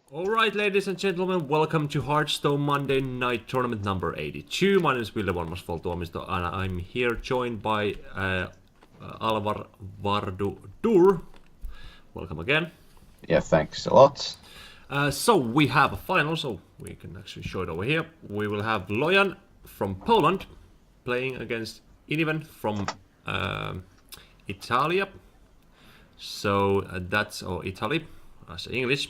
Alright, ladies and gentlemen, welcome to Hearthstone Monday Night Tournament number 82. My name is Ville Tuomisto, and I'm here joined by Alvar, Vardu, Dürr. Welcome again. Yeah, thanks a lot. So we have a final, so we can actually show it over here. We will have Loyan from Poland playing against Iniven from Italia. So that's Italy, as English.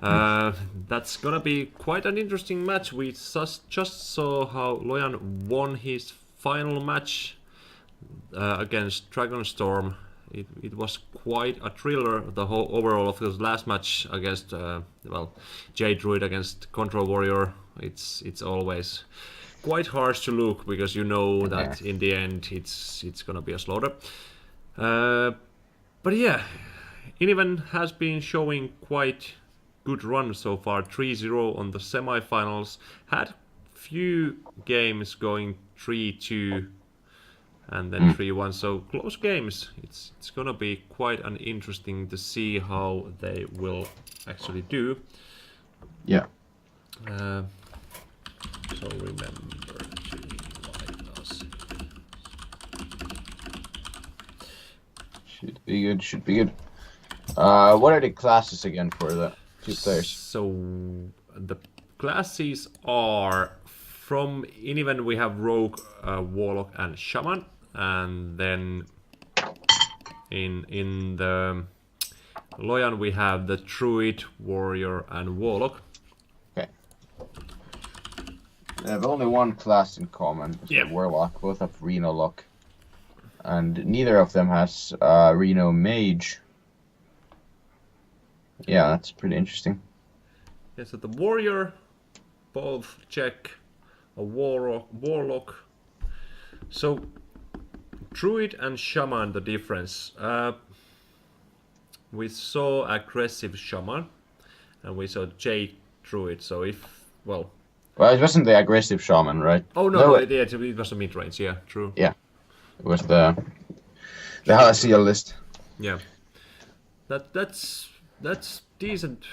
That's gonna be quite an interesting match. We just saw how Loyan won his final match against Dragonstorm. It was quite a thriller. The whole overall of his last match against Jade Druid against Control Warrior. It's always quite harsh to look because you know that in the end it's gonna be a slaughter. But yeah, Iniven has been showing quite good run so far. 3-0 on the semifinals. Had few games going 3-2 and then 3-1. So close games. It's gonna be quite an interesting to see how they will actually do. Yeah. So remember to invite us. Should be good. What are the classes again for the two players? So the classes are from Iniven we have Rogue, Warlock and Shaman, and then in the Loyan we have the Druid, Warrior and Warlock. Okay. They have only one class in common. It's Yeah. Warlock. Both have Reno Lock. And neither of them has Reno Mage. Yeah, that's pretty interesting. Yeah, so the Warrior both check a Warlock. So Druid and Shaman, the difference. We saw aggressive Shaman and we saw Jade Druid. So Well, it wasn't the aggressive shaman, right? Oh no, it was a mid range. Yeah, true. Yeah, it was the Halcyon list. Yeah, that's decent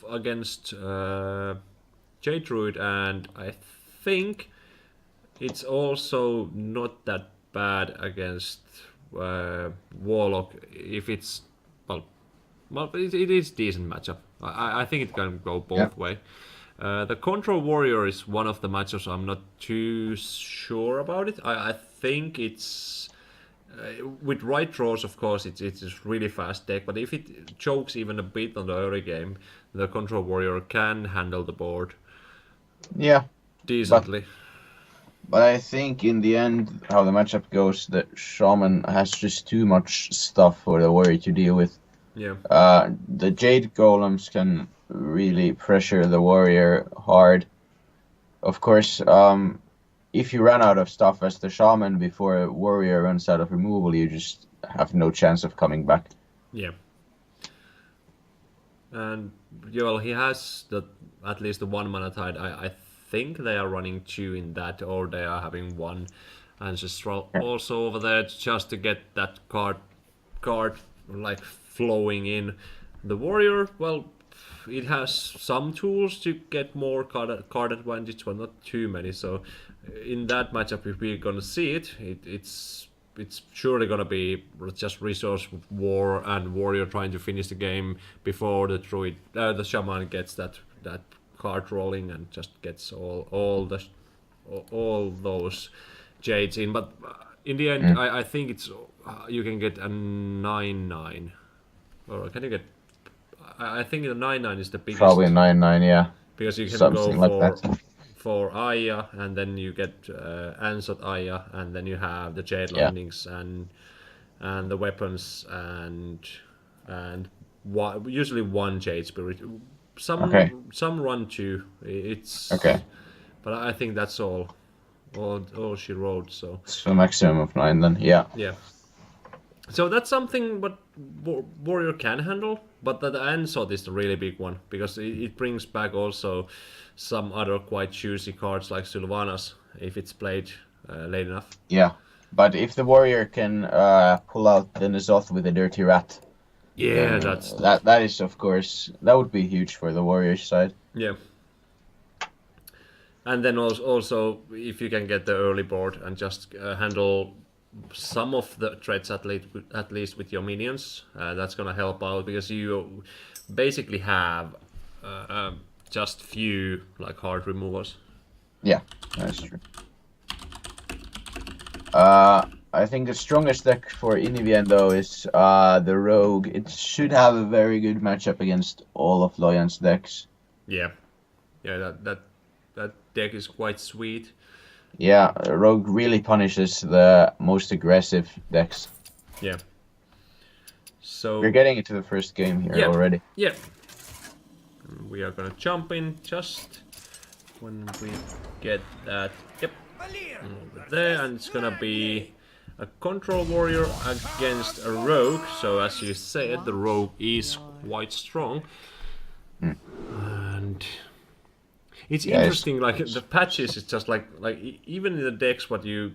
against Jade Druid, and I think it's also not that bad against Warlock if it's it is decent matchup. I think it can go both way. The Control Warrior is one of the matchups I'm not too sure about it. I think it's with right draws, of course, it's a really fast deck. But if it chokes even a bit on the early game, the Control Warrior can handle the board. Yeah, decently. But I think in the end, how the matchup goes, the Shaman has just too much stuff for the Warrior to deal with. Yeah. The Jade Golems can really pressure the Warrior hard. Of course, if you run out of stuff as the Shaman before a Warrior runs out of removal, you just have no chance of coming back. Yeah. And well, he has at least the 1 mana tide. I think they are running 2 in that, or they are having 1 ancestral also over there just to get that card like flowing in. The Warrior, well, it has some tools to get more card advantage, but not too many. So in that matchup, if we're gonna see it, it's surely gonna be just resource war and Warrior trying to finish the game before the Druid, the Shaman gets that card rolling and just gets all those Jades in. But in the end, I think it's you can get a 9/9, or can you get? I think the 9/9 is the biggest. Probably 9/9, yeah. Because you can Something go like that. for Aya, and then you get Ansot Aya, and then you have the Jade Landings and the weapons and usually 1 Jade Spirit. Some run 2. It's but I think that's all she wrote. So maximum of 9 then, yeah. Yeah. So that's something what Warrior can handle, but the Ansot is the really big one because it brings back also some other quite juicy cards like Sylvanas if it's played late enough. Yeah, but if the Warrior can pull out the N'Zoth with a Dirty Rat, Yeah, then that's that is of course that would be huge for the Warriors side. yeah. And then also if you can get the early board and just handle some of the threats at least with your minions, that's gonna help out because you basically have just few like hard removals. Yeah, that's true. I think the strongest deck for Iniven though is the Rogue. It should have a very good matchup against all of Loyan's decks. Yeah, that deck is quite sweet. Yeah, Rogue really punishes the most aggressive decks. Yeah. So We're getting into the first game here yeah, already. yeah. We are gonna jump in just when we get that. Yep. Over there, and it's gonna be a control warrior against a rogue. So as you said, the rogue is quite strong, and it's interesting. Like the patches, it's just like even in the decks, what you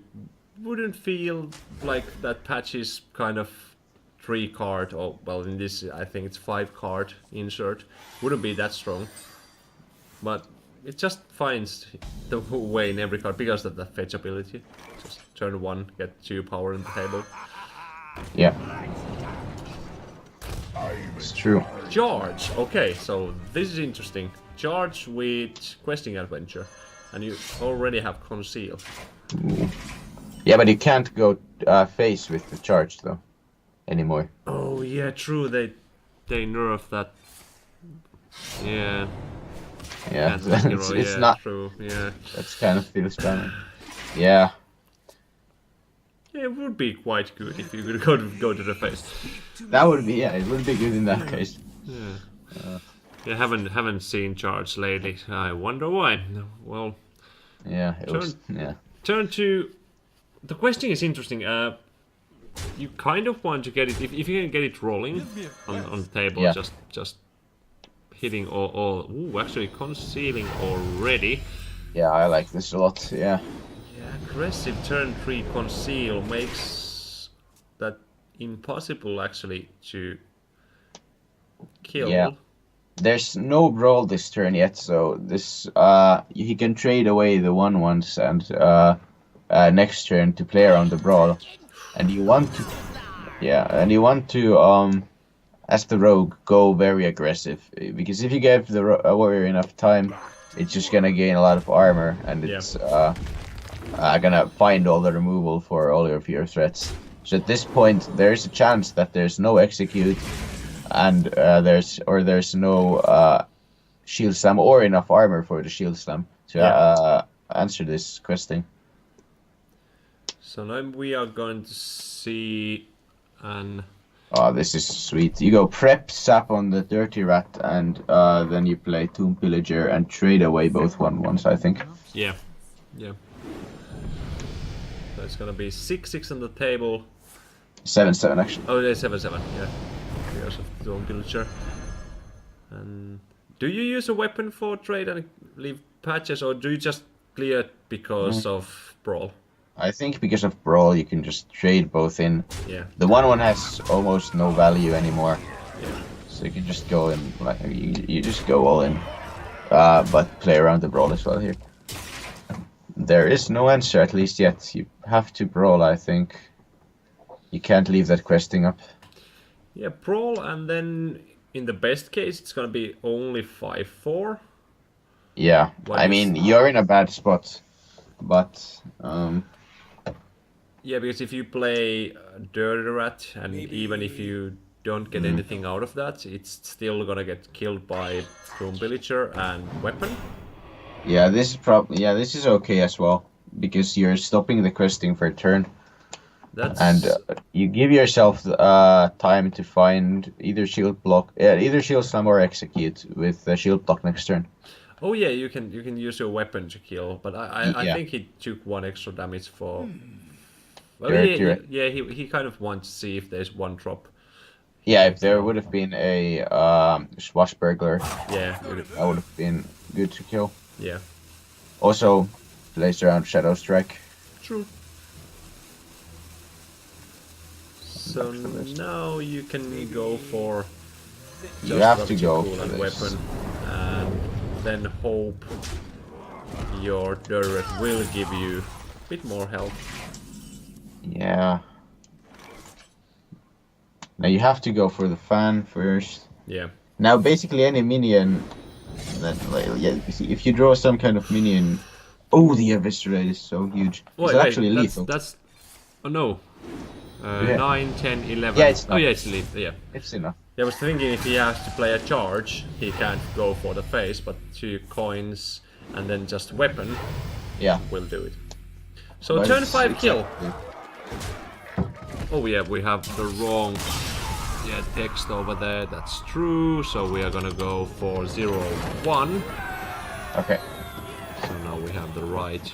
wouldn't feel like that patch is kind of 3-card, or well, in this I think it's 5-card insert. Wouldn't be that strong, but it just finds the way in every card because of the fetch ability. Just turn 1, get 2 power in the table. Yeah. It's true. Charge! Okay, so this is interesting. Charge with questing adventure. And you already have conceal. Yeah, but you can't go face with the charge though anymore. Oh yeah, true, they nerfed that. Yeah. Yeah, it's yeah, not true, yeah. That's kind of feels bad. Yeah. Yeah, it would be quite good if you could go to the face. That would be, yeah, it would be good in that case. Yeah. Yeah, haven't seen charge lately. I wonder why. Well, yeah, turn to the question is interesting. You kind of want to get it if you can get it rolling on the table. Yeah. Just hitting all. Ooh, actually concealing already. Yeah, I like this a lot. Yeah. Yeah, aggressive turn 3 conceal makes that impossible actually to kill. Yeah. There's no brawl this turn yet, so this he can trade away the 1/1s and next turn to play around the brawl, and you want to as the rogue go very aggressive because if you give the warrior enough time, it's just gonna gain a lot of armor and it's gonna find all the removal for all of your threats. So at this point, there's a chance that there's no execute. And there's no shield slam or enough armor for the shield slam to answer this question. So now we are going to see an. Oh, this is sweet. You go prep sap on the dirty rat, and then you play Tomb Pillager and trade away both 1/1s, I think. Yeah. So it's gonna be 6/6 on the table. 7/7 actually. Oh, yeah, 7/7. Yeah. Because of the Tomb Pillager. And do you use a weapon for trade and leave patches, or do you just clear it because of brawl? I think because of brawl, you can just trade both in. Yeah. The 1/1 has almost no value anymore. Yeah. So you can just go in, like you just go all in, but play around the brawl as well here. There is no answer, at least yet. You have to brawl, I think. You can't leave that questing up. Yeah, brawl, and then in the best case, it's gonna be only 5/4. Yeah, I mean you're in a bad spot, but yeah, because if you play Dürr, and even if you don't get anything out of that, it's still gonna get killed by Tomb Pillager and weapon. Yeah, this is okay as well because you're stopping the questing for a turn. And you give yourself time to find either either shield slam or execute with the shield block next turn. Oh yeah, you can use your weapon to kill, but I think he took 1 extra damage for. Well, he kind of wants to see if there's 1 drop. Yeah, if there would have been a swashbuckler, that would have been good to kill. Yeah. Also, plays around Shadow Strike. True. So now you can go for You have to Just go cool for and this. weapon, and then hope your Dürr will give you a bit more health. Yeah. Now you have to go for the fan first. Yeah. Now basically any minion that like yeah, you see, if you draw some kind of minion, oh the eviscerate is so huge. It's actually Wait, lethal. that's oh no. Yeah. 9, 10, 11. Yeah, it's Oh not. yeah, it's lethal, yeah. It's enough. I was thinking if he has to play a charge, he can't go for the face, but 2 coins and then just weapon Yeah. will do it. So But turn it's 5 kill. actually- Oh yeah, we have the wrong text over there, that's true. So we are gonna go for 0, 1. Okay. So now we have the right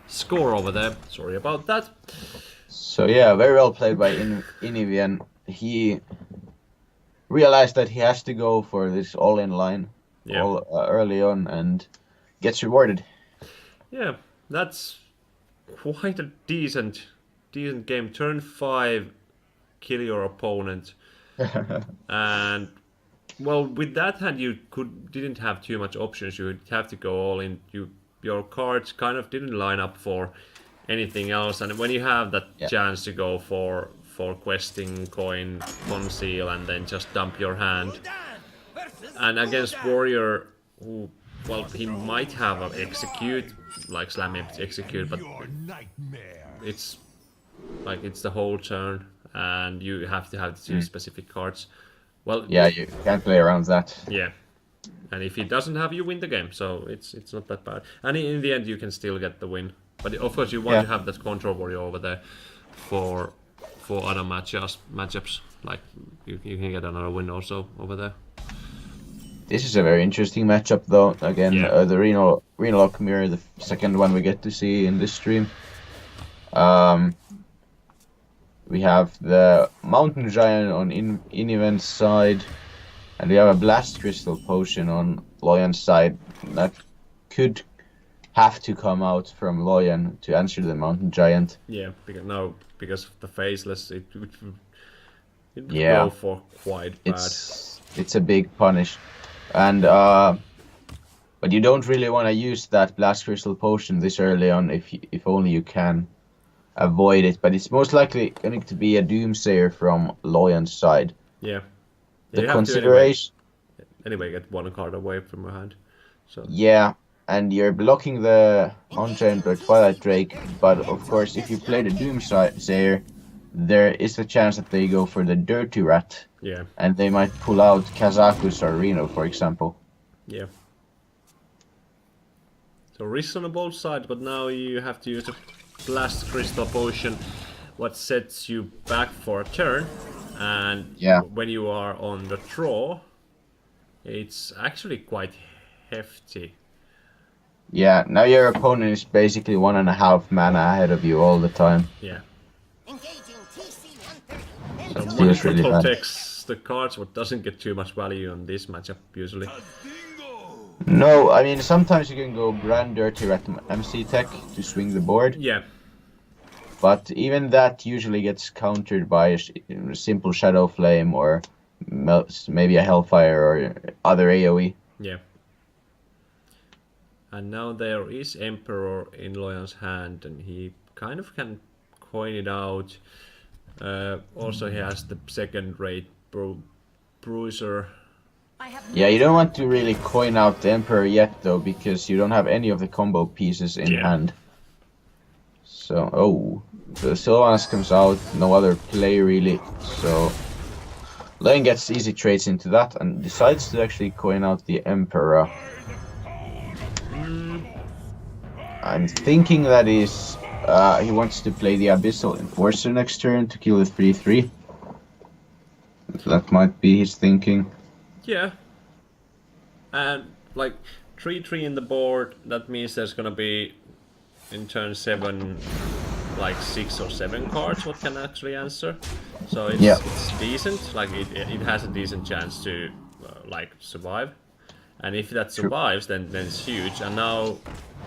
score over there. Sorry about that. So yeah, very well played by Iniven. He realized that he has to go for this all-in line early on and gets rewarded. Yeah, that's quite a decent game. Turn 5, kill your opponent, and well, with that hand you didn't have too much options. You would have to go all in. Your cards kind of didn't line up for anything else, and when you have that chance to go for questing, coin, conceal, and then just dump your hand, and against warrior who, well, he might have an execute, like slam execute, but it's like it's the whole turn, and you have to have 2 specific cards. Well, yeah, you can't play around that. yeah, and if he doesn't have, you win the game, so it's not that bad. And in the end, you can still get the win. But of course, you want to have that control warrior over there for other matchups. Like you can get another win also over there. This is a very interesting matchup, though. Again, the Reno Mirror, the second one we get to see in this stream. We have the Mountain Giant on Iniven's side, and we have a Blast Crystal Potion on Loyan's side that could have to come out from Loyan to answer the Mountain Giant. Yeah, because of the faceless, it would go for quite bad. It's a big punish, and but you don't really want to use that Blast Crystal Potion this early on if only you can avoid it. But it's most likely going to be a Doomsayer from Loyan's side. Yeah. The consideration. Anyway, get 1 card away from your hand. So. Yeah, and you're blocking the Mountain or Twilight Drake, but of course, if you play the Doomsayer, there is a chance that they go for the Dirty Rat. Yeah. And they might pull out Kazakus or Reno, for example. Yeah. So risk on both sides, but now you have to use a Blast Crystal Potion, what sets you back for a turn, and when you are on the draw, it's actually quite hefty. Yeah, now your opponent is basically 1.5 mana ahead of you all the time. Yeah. So it feels really bad. Protects the cards, but doesn't get too much value on this matchup usually. No, I mean sometimes you can go Grand Dirty Rat MC tech to swing the board. Yeah. But even that usually gets countered by a simple Shadow Flame or maybe a Hellfire or other AoE. Yeah. And now there is Emperor in Loyan's hand, and he kind of can coin it out. Also, he has the second-rate Bruiser. Yeah, you don't want to really coin out the Emperor yet, though, because you don't have any of the combo pieces in hand. So, the Sylvanas comes out, no other play really, so Loyan gets easy trades into that and decides to actually coin out the Emperor. I'm thinking that is he wants to play the Abyssal Enforcer next turn to kill the 3/3. That might be his thinking. Yeah. And like 3/3 in the board, that means there's gonna be in turn 7 like 6 or 7 cards what can actually answer. So it's decent, like it has a decent chance to like survive. And if that survives, then it's huge. And now,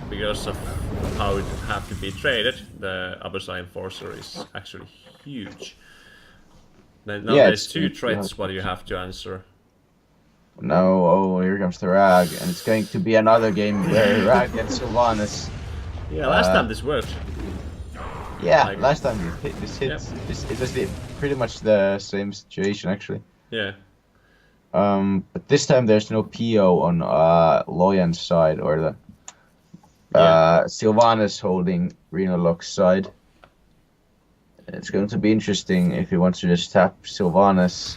because of how it have to be traded, the Abyssal Enforcer is actually huge. Now Yeah, there's it's two going to be threats hard. what you have to answer. No, oh, here comes the Rag, and it's going to be another game where Rag and Sylvanas. Yeah, last time this worked. Yeah, Like- last time this hit. Yep. It was pretty much the same situation actually. Yeah. But this time there's no PO on Loyan's side or the Sylvanas holding Rhinolock's side. It's going to be interesting if he wants to just tap Sylvanas.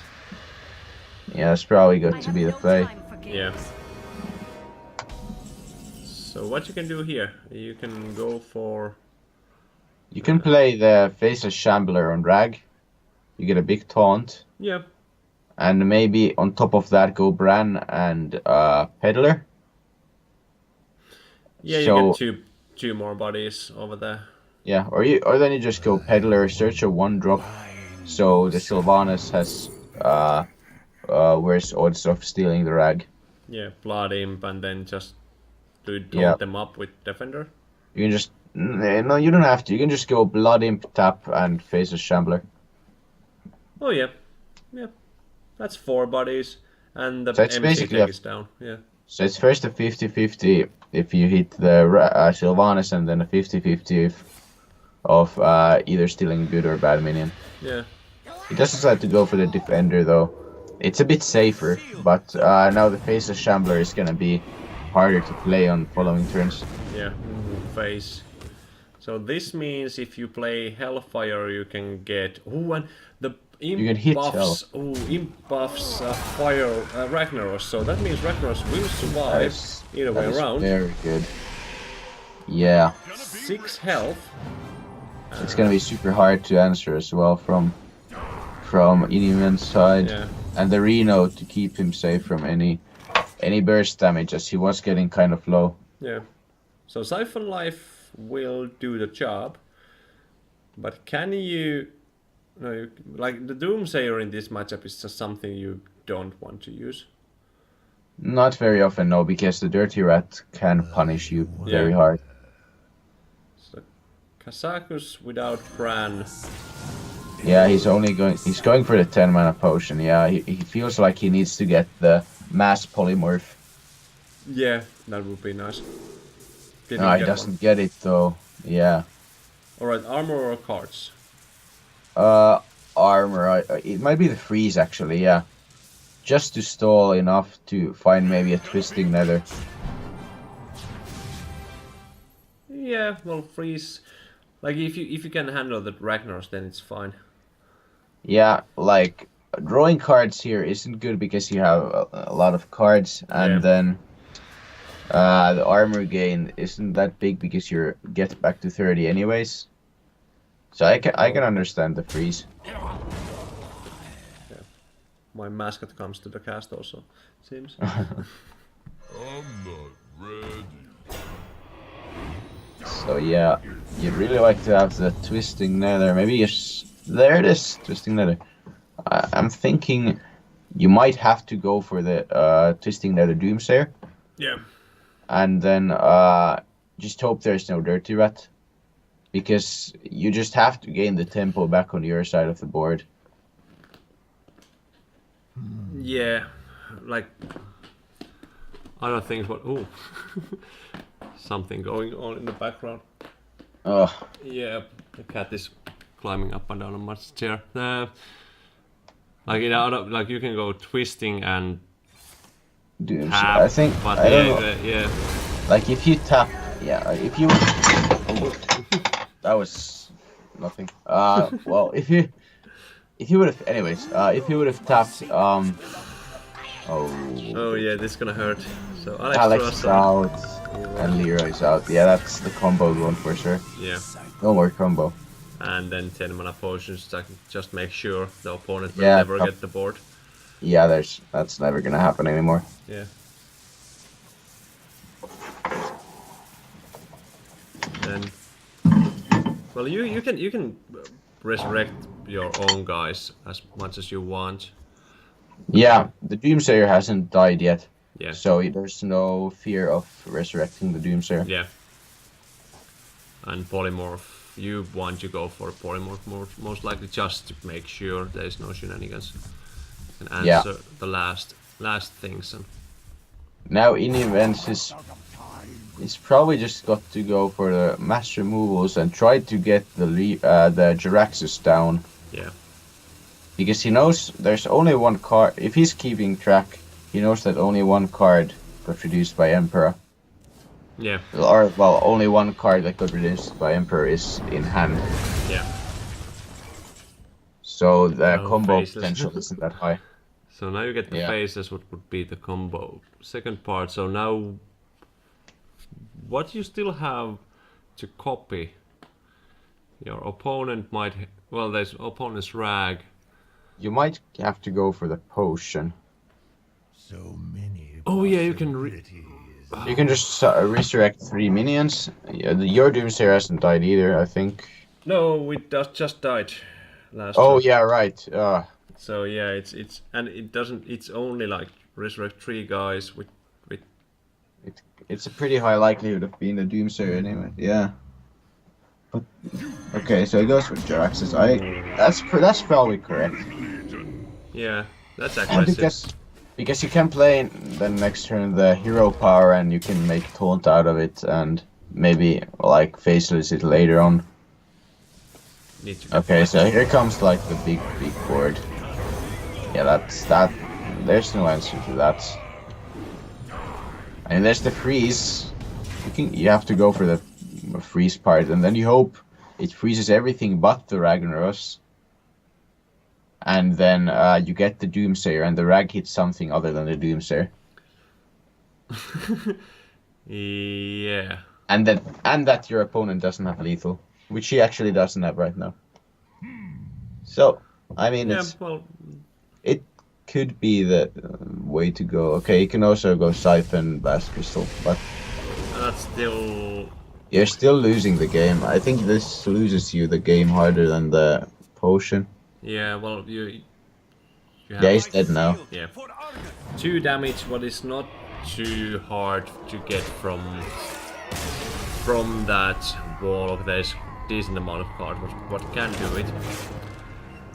Yeah, it's probably going to be the play. Yeah. So what you can do here? You can go for... You can play the Faceless Shambler on Rag. You get a big taunt. Yeah. And maybe on top of that go Bran and Peddler. Yeah, So- you get two more bodies over there. Yeah, or then you just go Peddler, search a 1-drop. So the Sylvanas has worse odds of stealing the Rag. Yeah, Blood Imp and then just taunt Yeah. them up with Defender. You can just no, you don't have to. You can just go Blood Imp, tap, and Faceless Shambler. Oh yeah. Yeah. That's 4 bodies. And the So it's MC basically deck a- is down. Yeah. So it's first a 50-50 if you hit the Sylvanas, and then a 50-50 of either stealing good or bad minion. Yeah. He does decide to go for the Defender though. It's a bit safer, but now the Faceless Shambler is gonna be harder to play on following turns. Yeah. Face. So this means if you play Hellfire, you can get... Ooh, and the Imp You can hit buffs... Ooh, Imp buffs Fire Ragnaros. So that means Ragnaros will survive either way That is around. very good. Yeah, 6 health. it's gonna be super hard to answer as well from Iniven's side. Yeah. And the Reno to keep him safe from any burst damage, as he was getting kind of low. Yeah. So Siphon Life will do the job. But can you... No, like the Doomsayer in this matchup is just something you don't want to use. Not very often, no, because the Dirty Rat can punish you very hard. So Kazakus without Bran. Yeah, he's going for the 10 mana potion. Yeah, he feels like he needs to get the mass polymorph. Yeah, that would be nice. Didn't No, he get doesn't get it though. Yeah. Alright, armor or cards? Armor. It might be the freeze actually. Yeah. Just to stall enough to find maybe a twisting nether. Yeah, well, freeze. Like if you can handle the Ragnaros, then it's fine. Yeah, like drawing cards here isn't good because you have a lot of cards, and then the armor gain isn't that big because you get back to 30 anyways. So I can understand the freeze. My mascot comes to the cast also, seems. I'm not ready. So yeah, you'd really like to have the twisting nether. Maybe there it is, twisting nether. I'm thinking you might have to go for the twisting nether Doomsayer. Yeah. And then just hope there's no Dirty Rat. Because you just have to gain the tempo back on your side of the board. Yeah, like I don't think what. Ooh, something going on in the background. Oh, Yeah, the cat is climbing up and down on my chair. Like like you can go twisting and Doomsayer. tap. I think but I don't know. yeah. Like if you tap, yeah. If you, that was nothing. Well, if you would have, anyways, if you would have tapped, Oh yeah, this is gonna hurt. So Alex Alex is out and Leroy's out. Yeah, that's the combo going for sure. Yeah, No more combo. and then 10 mana potions to just make sure the opponent will Yeah, never get the board. Yeah, that's never gonna happen anymore. Yeah. Then, well, you can resurrect your own guys as much as you want. Yeah, the Doomsayer hasn't died yet. Yeah. So there's no fear of resurrecting the Doomsayer. Yeah. And polymorph you want to go for polymorph most likely just to make sure there's no shenanigans. You can answer the last things. And Now Iniven is probably just got to go for the mass removals and try to get the Jiraxus down. yeah. Because he knows there's only one card. If he's keeping track, he knows that only one card got reduced by Emperor. Yeah. Or, well, only one card that got reduced by Emperor is in hand. Yeah. So the No combo faces. potential isn't that high. So now you get the phases, what would be the combo. Second part, so now what you still have to copy. Your opponent might, well, there's opponent's rag. You might have to go for the potion. So many. Oh yeah, you can You can just resurrect 3 minions. Yeah, your Doomsayer hasn't died either, I think. No, we just died last Oh time. yeah, right. So yeah, it's and it doesn't. It's only like resurrect 3 guys with. It's a pretty high likelihood of being a Doomsayer anyway. Yeah. But, okay, so it goes with Jiraxus. That's probably correct. Yeah, that's And aggressive. because you can play the next turn the hero power and you can make taunt out of it and maybe like faceless it later on. Need to get Okay, so here comes like the big board. Yeah, that's that. There's no answer to that. And there's the freeze. You have to go for the freeze part, and then you hope it freezes everything but the Ragnaros. And then you get the Doomsayer, and the Rag hits something other than the Doomsayer. Yeah. And that your opponent doesn't have lethal, which he actually doesn't have right now. So, I mean, Yeah. Well. it could be the way to go. Okay, you can also go Siphon, Blast Crystal, but That's still. you're still losing the game. I think this loses you the game harder than the potion. Yeah. Well, you have. Yeah, he's dead now. Yeah. 2 damage. What is not too hard to get from that wall. There's decent amount of cards. What can do it.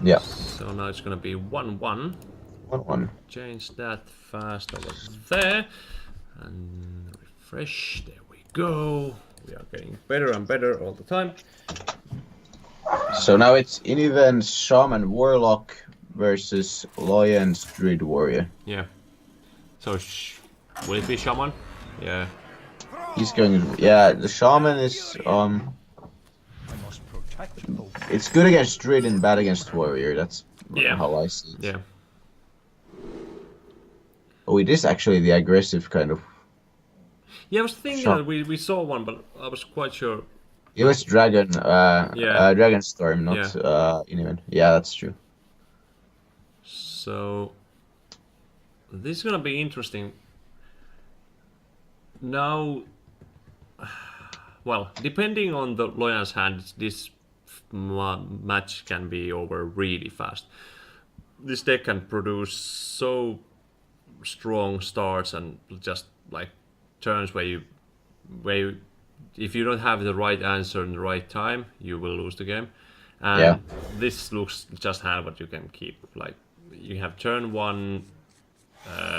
Yeah. So now it's gonna be 1-1. 1-1. Change that fast over there. And refresh. There we go. We are getting better and better all the time. So now it's Iniven Shaman Warlock versus Loyan's Druid Warrior. Yeah. So will it be Shaman? Yeah. He's going. Yeah, the Shaman is It's good against Druid and bad against Warrior. That's how I see it. Yeah. Oh, it is actually the aggressive kind of. Yeah, I was thinking that we saw one, but I was quite sure. It was Dragon. Dragonstorm, not Iniven. Yeah, that's true. So this is gonna be interesting. Now, well, depending on the Loyan's hand, this match can be over really fast. This deck can produce so strong starts and just like turns where you if you don't have the right answer in the right time, you will lose the game. And this looks just hand what you can keep. Like you have turn 1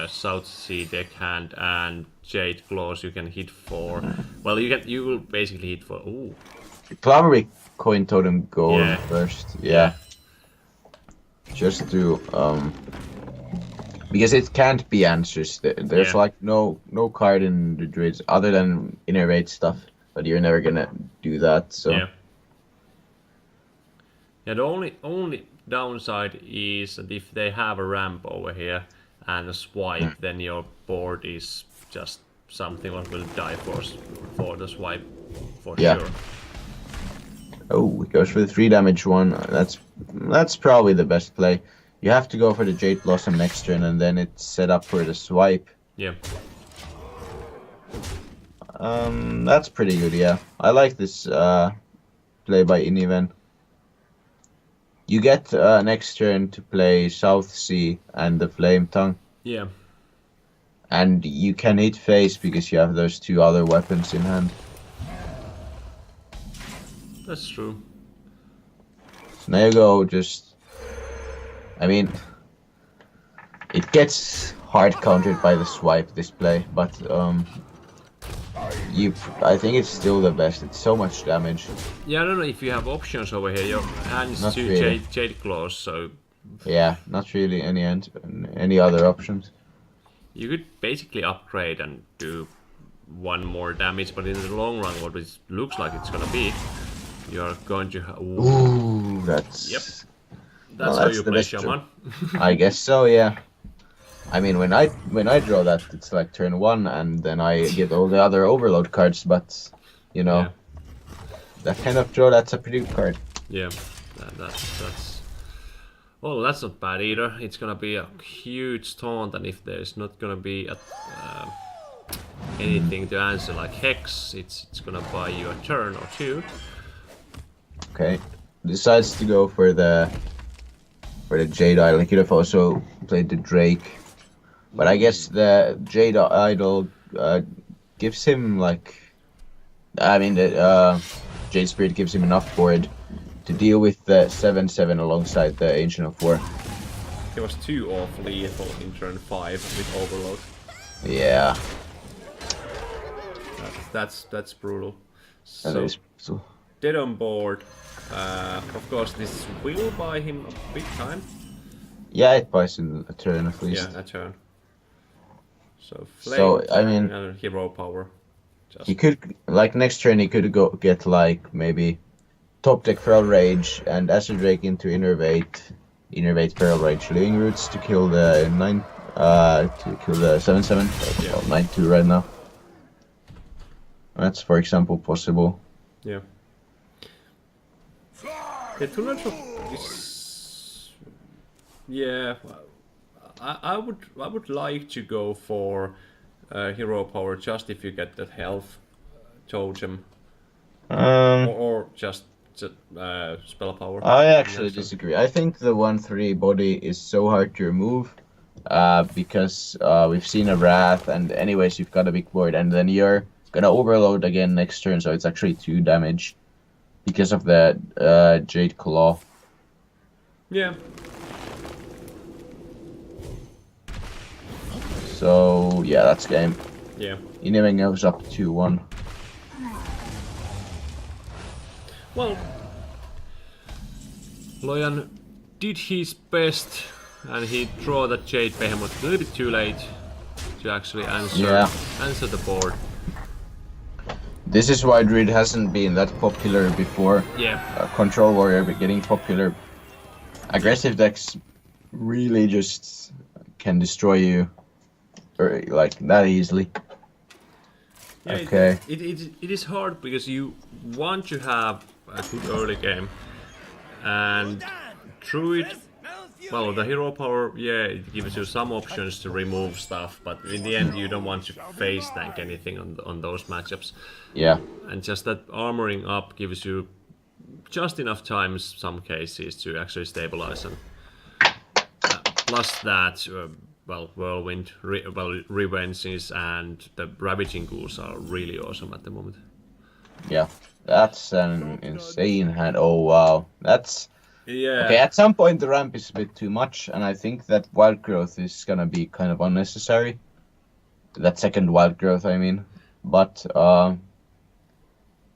South Sea deckhand and Jade Claws. You can hit 4. Well, you will basically hit 4. Ooh. Probably Coin Totem Gold first. Yeah. Just to because it can't be answers. There's like no card in the Druids other than innervate stuff, but you're never gonna do that. So yeah. The only downside is that if they have a ramp over here and a swipe, then your board is just something that will die for the swipe for sure. Oh, it goes for the 3 damage one. That's probably the best play. You have to go for the Jade Blossom next turn, and then it's set up for the swipe. Yeah. That's pretty good. Yeah, I like this play by Iniven. You get next turn to play South Sea and the Flame Tongue. Yeah. And you can hit face because you have those 2 other weapons in hand. That's true. So now you go just. I mean, it gets hard countered by the swipe display, but I think it's still the best. It's so much damage. Yeah, I don't know if you have options over here. Your hands Not to really. jade claws, so Yeah, not really any other options. you could basically upgrade and do one more damage, but in the long run, what it looks like it's gonna be, you're going to. Ooh, that's. Yep. Well, That's how that's you the play best shaman. I guess so. Yeah. I mean, when I draw that, it's like turn 1, and then I get all the other overload cards. But you know, Yeah. that kind of draw, that's a pretty good card. Yeah, that's. Well, that's not bad either. It's gonna be a huge taunt, and if there's not gonna be anything to answer like Hex, it's gonna buy you a turn or two. Okay, decides to go for the Jade Idol. He could have also played the Drake, but I guess the Jade Idol gives him like, I mean the Jade Spirit gives him enough board to deal with the 7/7 alongside the Ancient of War. He was too off lethal in turn 5 with Overload. Yeah, That's brutal. that So is so. dead on board. Of course, this will buy him a big time. Yeah, it buys in a turn at least. Yeah, a turn. So So, flame I mean- and hero power. Just He could, like, next turn he could go get like maybe top deck Feral Rage and Acid Drake into Innervate Feral Rage Living Roots to kill the 7/7. Yeah. Well, 9/2 right now. That's, for example, possible. yeah. The Tuomisto drop is yeah. I would like to go for hero power just if you get that health totem or just spell power. I actually Yeah, so- disagree. I think the 1/3 body is so hard to remove because we've seen a Wrath, and anyways, you've got a big board, and then you're gonna overload again next turn, so it's actually 2 damage because of the Jade Claw. Yeah. So, yeah, that's game. Yeah. Iniven goes up 2-1. Well, Loyan did his best, and he drew that Jade Behemoth a little bit too late to actually answer the board. This is why Druid hasn't been that popular before. Yeah. Control Warrior getting popular. Aggressive decks really just can destroy you, or like that easily. Yeah, Okay. It is hard because you want to have a good early game, and Druid, well, the hero power, yeah, it gives you some options to remove stuff, but in the end you don't want to face tank anything on those matchups, Yeah. and just that armoring up gives you just enough time in some cases to actually stabilize, and plus that. Well, Whirlwind, Revenges, and the Ravaging Ghouls are really awesome at the moment. Yeah. That's an insane hand. Oh wow. That's Yeah. okay. At some point the ramp is a bit too much, and I think that Wild Growth is gonna be kind of unnecessary. That second Wild Growth, I mean. But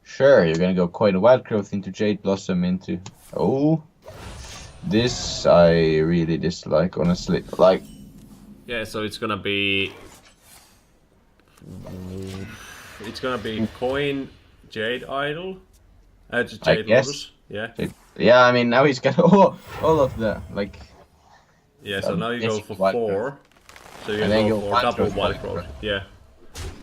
sure, you're gonna go quite a Wild Growth into Jade Blossom into. Oh, this I really dislike, honestly. Like. Yeah, so it's gonna be coin Jade Idol, Jade guess. Lotus. Yeah, Yeah, I mean now he's got all of the like. yeah. So now you go for Wild 4. So you And then go go for Wild double Growth, Wild Wild Growth. Growth. Yeah,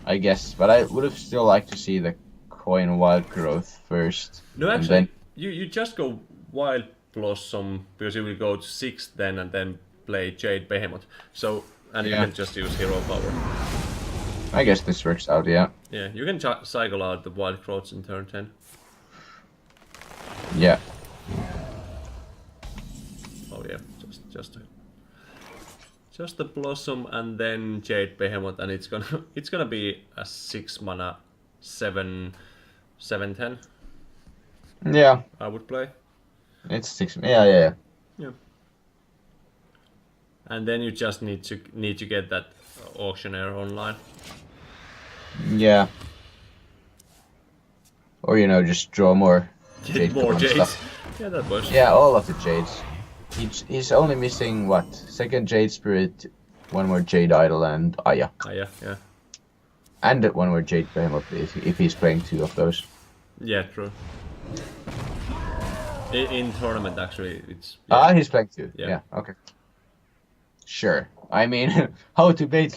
I guess, but I would have still liked to see the coin Wild Growth first. no, and actually, then- you just go Wild Blossom because you will go to 6th then and then play Jade Behemoth. So and Yeah. you can just use hero power. I guess this works out, yeah. Yeah, you can cycle out the Wild Growths in turn 10. Yeah. Oh yeah, just a Blossom and then Jade Behemoth, and it's gonna be a 6 mana 7/10. Yeah, I would play. it's 6. Yeah. Yeah. And then you just need to get that auctioneer online. Yeah. Or just draw more Get jade more golem jades. stuff. Yeah, that works. Yeah, all of the jades. He's only missing what? Second jade spirit, one more jade idol, and Aya. Yeah. And one more jade behemoth if he's playing 2 of those. Yeah, true. In tournament, actually, it's... Yeah. He's playing 2. Yeah. Yeah, okay. Sure. I mean, how to play...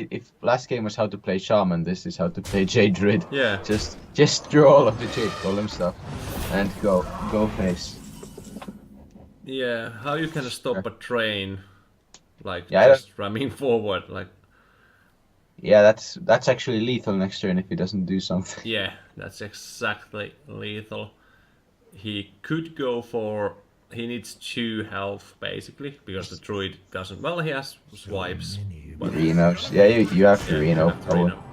If last game was how to play Shaman, this is how to play Jade Druid. Yeah. Just draw all of the Jade Golem stuff and go face. Yeah, how you can stop a train, like, Yeah, just ramming forward, like... Yeah, that's actually lethal next turn if he doesn't do something. Yeah, that's exactly lethal. He could go for... He needs 2 health, basically, because the druid doesn't... Well, he has swipes. But Renos. Yeah, you have to yeah, you Reno. have to Reno.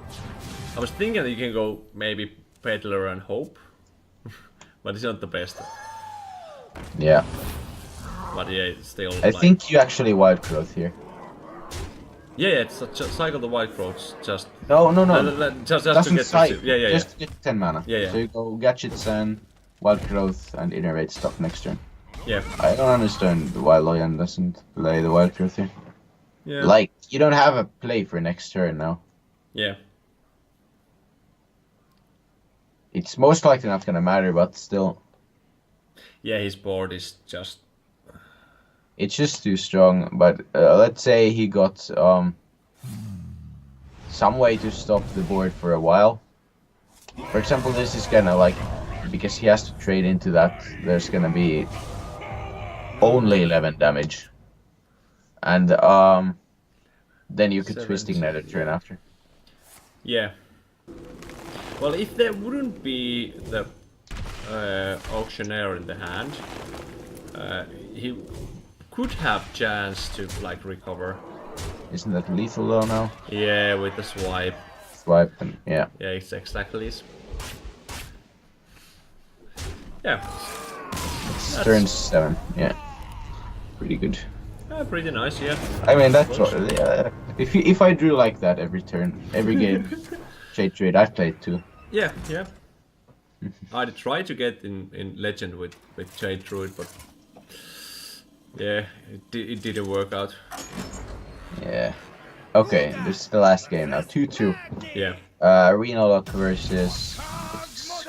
I was thinking that you can go maybe Peddler and Hope, but it's not the best. Yeah. But yeah, it's still... I think you actually wild growth here. Yeah, it's just cycle the white growths, just... No. Just to Doesn't get... cycle. Yeah. Just to get 10 mana. Yeah. So you go Gadgets and wild growth and innervate stuff next turn. Yeah. I don't understand why Loyan doesn't play the wild growth here. Yeah. Like, you don't have a play for next turn now. Yeah. It's most likely not gonna matter, but still. Yeah, his board is just... It's just too strong, but let's say he got some way to stop the board for a while. For example, this is gonna like, because he has to trade into that, there's gonna be only 11 damage. And then you could 17, Twisting Nether turn after. Yeah. Well, if there wouldn't be the auctioneer in the hand, he could have chance to like recover. Isn't that lethal though now? Yeah, with the swipe. Swipe and yeah. Yeah, it's exactly this. Yeah. It's turn 7. Yeah. Pretty good. Pretty nice, yeah. I mean that's what. Yeah. If I drew like that every turn, every game, Jade Trade, I'd play it too. Yeah. I'd try to get in Legend with Jade Druid, but yeah, it didn't work out. Yeah. Okay, this is the last game now. 2-2. Yeah. Arena Lock versus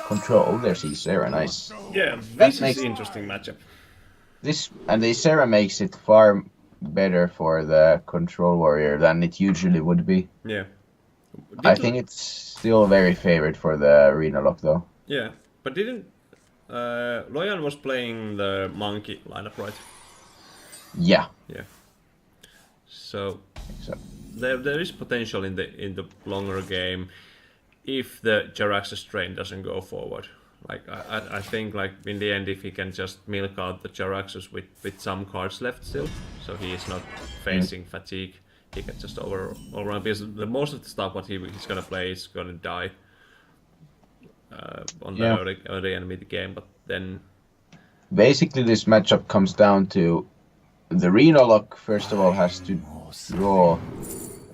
Control. Oh, there's Ysera, nice. Yeah, That this makes- is interesting matchup. This and the Ysera makes it far better for the Control Warrior than it usually would be. Yeah. I think it's still very favored for the Arena Lock though. Yeah, but didn't Loyan was playing the monkey lineup, right? Yeah. Yeah. So So there is potential in the longer game if the Jaraxxus train doesn't go forward. Like I think like in the end if he can just milk out the Jaraxxus with some cards left still, so he is not facing fatigue, he can just overrun because the most of the stuff what he's gonna play is gonna die on the early enemy game, but then basically this matchup comes down to the Arena Lock first of all has to draw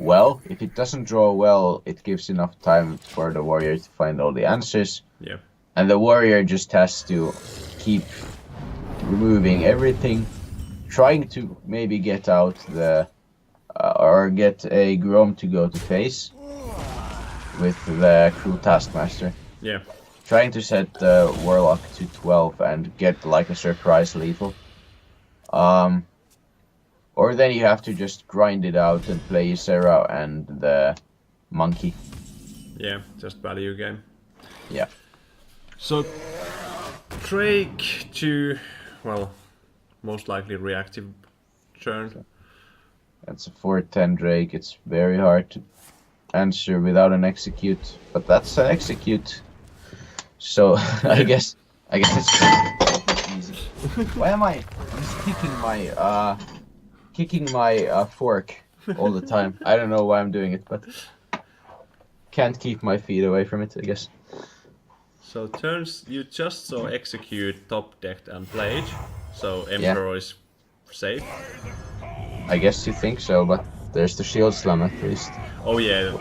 well. If it doesn't draw well, it gives enough time for the warrior to find all the answers. yeah. And the warrior just has to keep removing everything, trying to maybe get out the or get a Grom to go to face with the Cruel Taskmaster. Yeah. Trying to set the Warlock to 12 and get like a surprise lethal. Or then you have to just grind it out and play Ysera and the Monkey. Yeah, just value game. Yeah. So Drake to, well, most likely reactive turn. That's a 4/10 Drake. It's very hard to answer without an execute, but that's an execute. So I guess it's easy. Why am I just kicking my fork all the time? I don't know why I'm doing it, but can't keep my feet away from it, I guess. So turns you just so execute top decked and played, so Emperor is safe. I guess you think so, but there's the shield slam at least. Oh yeah,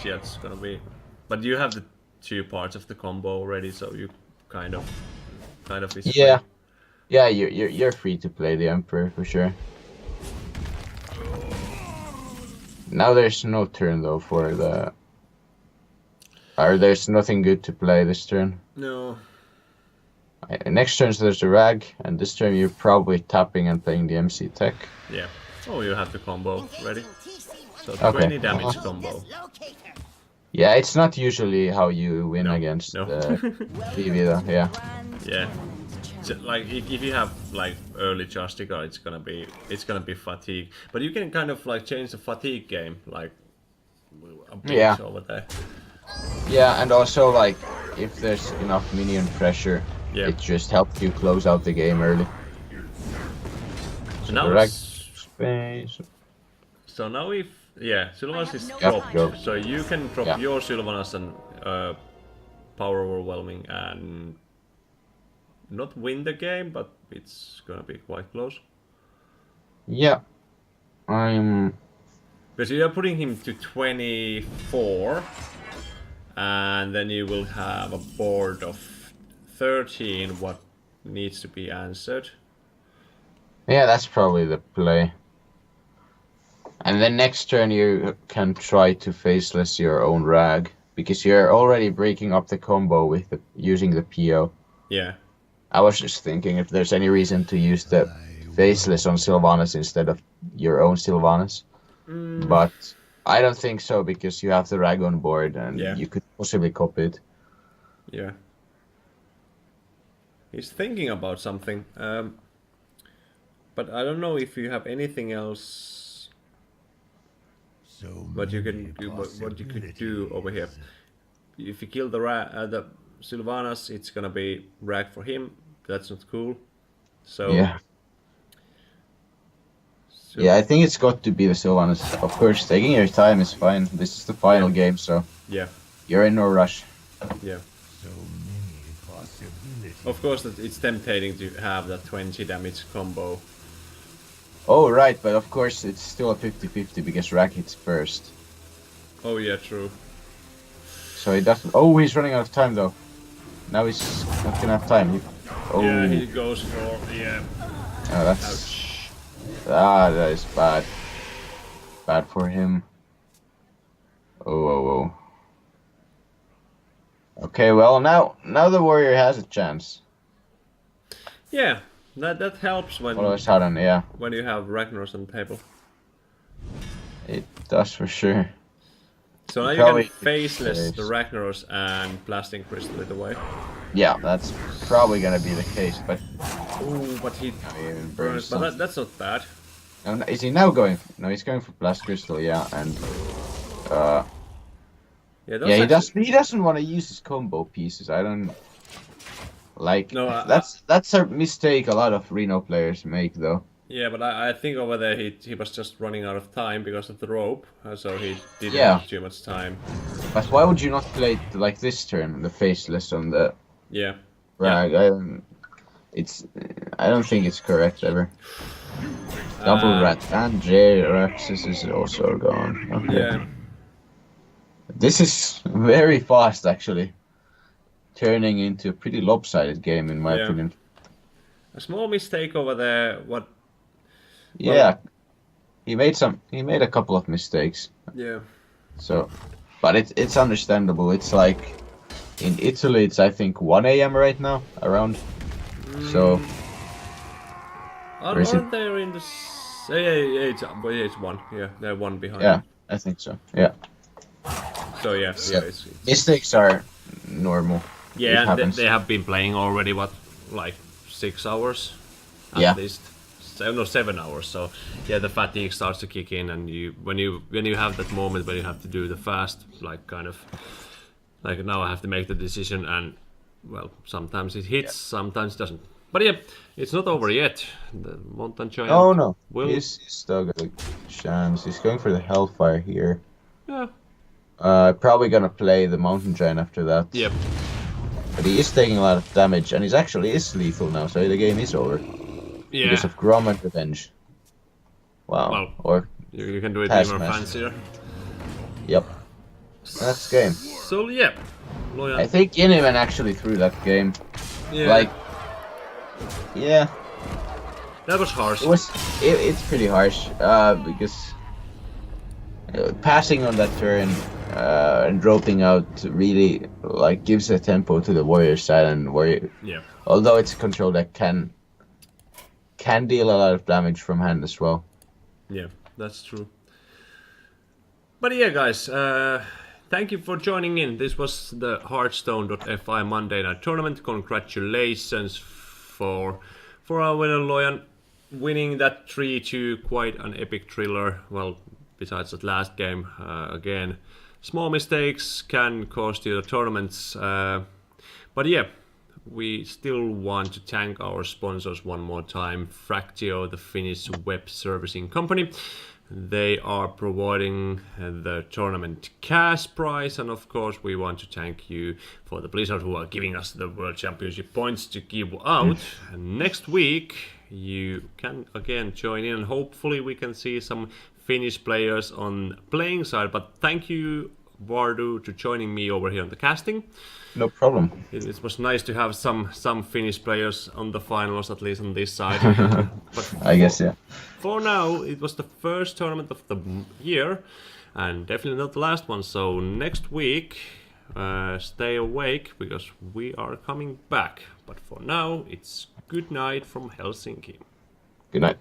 it's gonna be. But you have the two parts of the combo already, so you kind of is Yeah. free. Yeah, you're free to play the Emperor for sure. Now there's no turn though for the. Or there's nothing good to play this turn. No. Next turn there's a rag, and this turn you're probably tapping and playing the MC tech. Yeah. Oh, you have the combo ready. So Okay. 20 damage combo. Yeah, it's not usually how you win No, against no. PV though. Yeah. Yeah. So, like if you have like early Justica, it's gonna be fatigue. But you can kind of like change the fatigue game like a bit Yeah. over there. Yeah, and also like if there's enough minion pressure, Yeah. it just helps you close out the game early. So now rag it's, space. so now if Sylvanas is Yep, dropped, go. so you can drop Yeah. your Sylvanas and power overwhelming and not win the game, but it's gonna be quite close. Yeah. I'm. Because you are putting him to 24, and then you will have a board of 13 what needs to be answered. Yeah, that's probably the play. And then next turn you can try to faceless your own rag, because you're already breaking up the combo with using the PO. Yeah. I was just thinking if there's any reason to use the faceless on Sylvanas instead of your own Sylvanas. But I don't think so, because you have the rag on board and Yeah. you could possibly copy it. Yeah. He's thinking about something. But I don't know if you have anything else So what you many can do, what you could do over here. If you kill the Sylvanas, it's gonna be rag for him. That's not cool. So Yeah. so- Yeah, I think it's got to be the Sylvanas. Of course, taking your time is fine. This is the final game, so yeah, you're in no rush. yeah. So many possibilities. Of course, that it's tempting to have that 20 damage combo. Oh, right, but of course it's still a 50-50 because rag hits first. Oh yeah, true. So he doesn't. Oh, he's running out of time though. Now he's not gonna have time. Oh, Yeah, he goes for that's ouch. that is bad. Bad for him. Oh. Okay, well now the warrior has a chance. Yeah, that helps when All of a sudden, yeah, when you have Ragnar's on the table. it does for sure. So now you Probably can faceless saves. the Ragnaros and blasting crystal it away. Yeah, that's probably gonna be the case, but Oh, but he even burns. But burns that's not bad. no, is he now going? No, he's going for blast crystal, yeah, and Yeah, those yeah, he actually- doesn't want to use his combo pieces. I don't like. No, That's a mistake a lot of Reno players make, though. Yeah, but I think over there he was just running out of time because of the rope, so he didn't Yeah. have too much time. But why would you not play it like this turn, the faceless on the Yeah. rag? I don't think it's correct ever. Double rat and J-Raxus is also gone. Okay. Yeah. This is very fast, actually. Turning into a pretty lopsided game, in my Yeah. opinion. A small mistake over there. What? Yeah, he made a couple of mistakes. Yeah. So, but it's understandable. It's like in Italy, it's I think 1 a.m. right now around. So Or is Aren't they in the? Yeah, it's one. Yeah, they're one behind. yeah, I think so. Yeah, So yeah, Yeah. it's mistakes are normal. yeah, It and happens. they have been playing already. What, like 6 hours? At Yeah. least. No, 7 hours. So yeah, the fatigue starts to kick in, and when you have that moment when you have to do the fast, like kind of, like now I have to make the decision, and well, sometimes it hits, sometimes it doesn't. But yeah, it's not over yet. The mountain giant. Oh no, will he's still got a chance. He's going for the Hellfire here. yeah. Probably gonna play the Mountain Giant after that. Yep. But he is taking a lot of damage, and he actually is lethal now, so the game is over. Yeah. Because of Grom and Revenge. Wow. Well, or you can do it Task even Master. fancier. Yep. That's game. So yeah, Loyan. I think Iniven actually threw that game. Yeah, Like, yeah, that was harsh. it's pretty harsh. Because passing on that turn and dropping out really like gives a tempo to the warrior side, and warrior. Yeah. Although it's a control that can deal a lot of damage from hand as well. Yeah, that's true. But yeah, guys, thank you for joining in. This was the Hearthstone.fi Monday Night Tournament. Congratulations for our winner Loyan winning that 3-2, quite an epic thriller. Well, besides that last game, again, small mistakes can cost you the tournaments. But yeah, we still want to thank our sponsors one more time. Fractio, the Finnish web servicing company. They are providing the tournament cash prize, and of course we want to thank you for the Blizzard who are giving us the World Championship points to give out. And next week you can again join in, and hopefully we can see some Finnish players on playing side. But thank you, Vardu, to joining me over here on the casting. No problem. It was nice to have some Finnish players on the finals, at least on this side. But I guess, yeah. for now, it was the first tournament of the year, and definitely not the last one. So next week, stay awake because we are coming back. But for now, it's good night from Helsinki. Good night.